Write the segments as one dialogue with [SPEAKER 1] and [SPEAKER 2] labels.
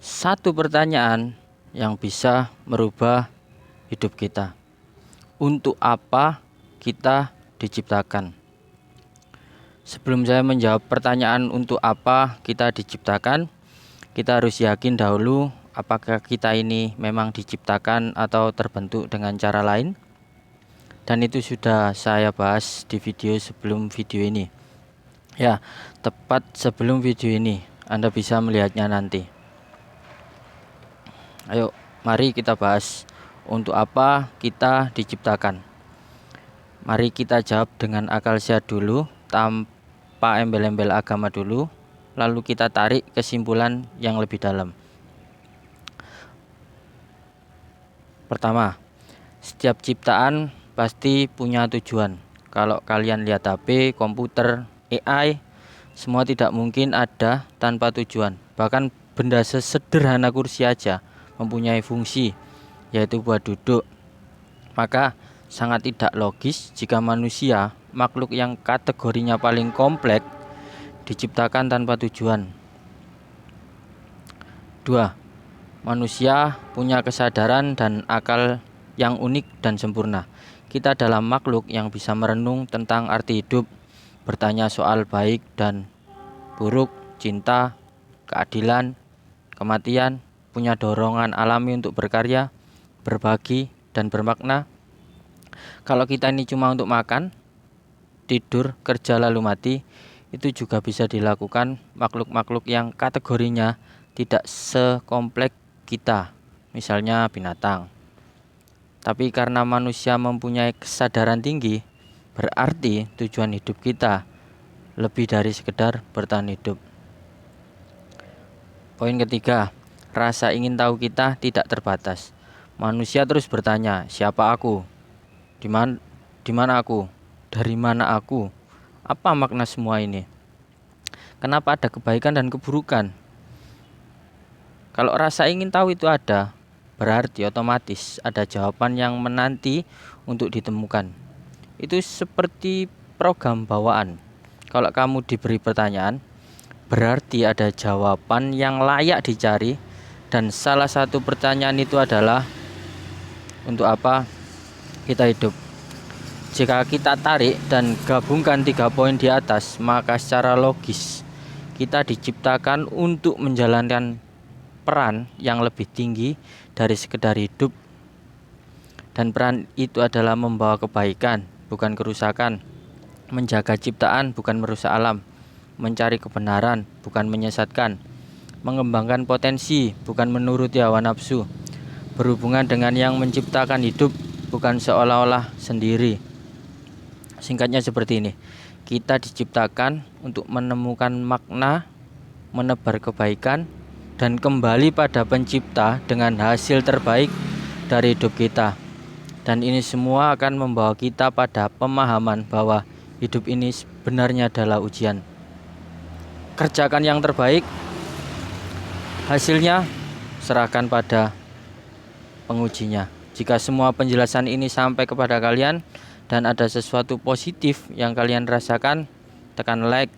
[SPEAKER 1] Satu pertanyaan yang bisa merubah hidup kita. Untuk apa kita diciptakan? Sebelum saya menjawab pertanyaan untuk apa kita diciptakan, kita harus yakin dahulu apakah kita ini memang diciptakan atau terbentuk dengan cara lain. Dan itu sudah saya bahas di video sebelum video ini. Ya, tepat sebelum video ini. Anda bisa melihatnya nanti. Ayo, mari kita bahas untuk apa kita diciptakan. Mari kita jawab dengan akal sehat dulu, tanpa embel-embel agama dulu, lalu kita tarik kesimpulan yang lebih dalam. Pertama, setiap ciptaan pasti punya tujuan. Kalau kalian lihat HP, komputer, AI, semua tidak mungkin ada tanpa tujuan. Bahkan benda sesederhana kursi aja mempunyai fungsi, yaitu buat duduk. Maka sangat tidak logis jika manusia, makhluk yang kategorinya paling kompleks, diciptakan tanpa tujuan. 2. Manusia punya kesadaran dan akal yang unik dan sempurna. Kita adalah makhluk yang bisa merenung tentang arti hidup, bertanya soal baik dan buruk, cinta, keadilan, kematian, punya dorongan alami untuk berkarya, berbagi, dan bermakna. Kalau kita ini cuma untuk makan, tidur, kerja lalu mati, itu juga bisa dilakukan makhluk-makhluk yang kategorinya tidak sekompleks kita, misalnya binatang. Tapi karena manusia mempunyai kesadaran tinggi, berarti tujuan hidup kita lebih dari sekedar bertahan hidup. Poin ketiga, rasa ingin tahu kita tidak terbatas. Manusia terus bertanya, siapa aku? Di mana aku? Dari mana aku? Apa makna semua ini? Kenapa ada kebaikan dan keburukan? Kalau rasa ingin tahu itu ada, berarti otomatis ada jawaban yang menanti untuk ditemukan. Itu seperti program bawaan. Kalau kamu diberi pertanyaan, berarti ada jawaban yang layak dicari, dan salah satu pertanyaan itu adalah untuk apa kita hidup. Jika kita tarik dan gabungkan 3 poin di atas, maka secara logis kita diciptakan untuk menjalankan peran yang lebih tinggi dari sekedar hidup. Dan peran itu adalah membawa kebaikan, bukan kerusakan, menjaga ciptaan, bukan merusak alam, mencari kebenaran, bukan menyesatkan, mengembangkan potensi, bukan menuruti hawa nafsu, berhubungan dengan yang menciptakan hidup, bukan seolah-olah sendiri. Singkatnya seperti ini, kita diciptakan untuk menemukan makna, menebar kebaikan, dan kembali pada pencipta dengan hasil terbaik dari hidup kita. Dan ini semua akan membawa kita pada pemahaman bahwa hidup ini sebenarnya adalah ujian. Kerjakan yang terbaik, hasilnya serahkan pada pengujinya. Jika semua penjelasan ini sampai kepada kalian dan ada sesuatu positif yang kalian rasakan, tekan like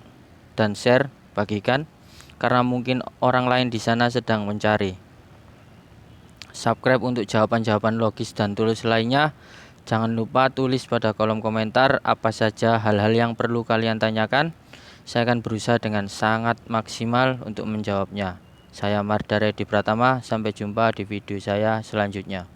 [SPEAKER 1] dan share, bagikan, karena mungkin orang lain di sana sedang mencari. Subscribe untuk jawaban-jawaban logis dan tulus lainnya. Jangan lupa tulis pada kolom komentar apa saja hal-hal yang perlu kalian tanyakan. Saya akan berusaha dengan sangat maksimal untuk menjawabnya. Saya Mardhara Edi Pratama, sampai jumpa di video saya selanjutnya.